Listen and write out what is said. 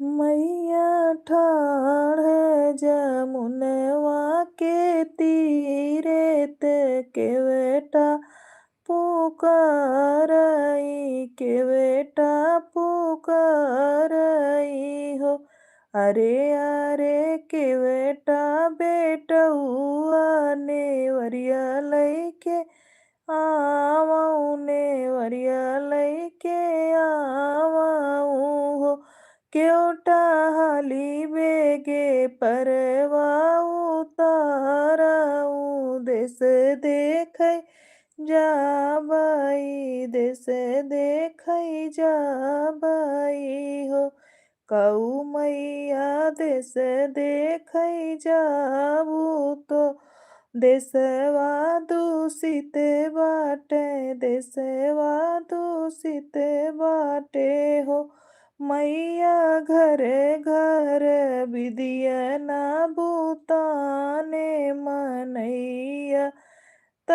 मैया ठाड़ जमुनवा के तीरे ते केवटा पुकारई केवटा पुकारई हो। अरे अरे केवटा बेटउआ नेवरिया लैके आवऊ नेवरिया लैके आवऊ हो। केवटा हाली बेगे परवा उतारऊ देश देखै जाबई देश देखै जाबई हो। कऊ मैया देश देखै जाबू तो देशवा दूषित बाटे देशवा दूषित बाटे हो। मैया घर घर विधिया ना भूताने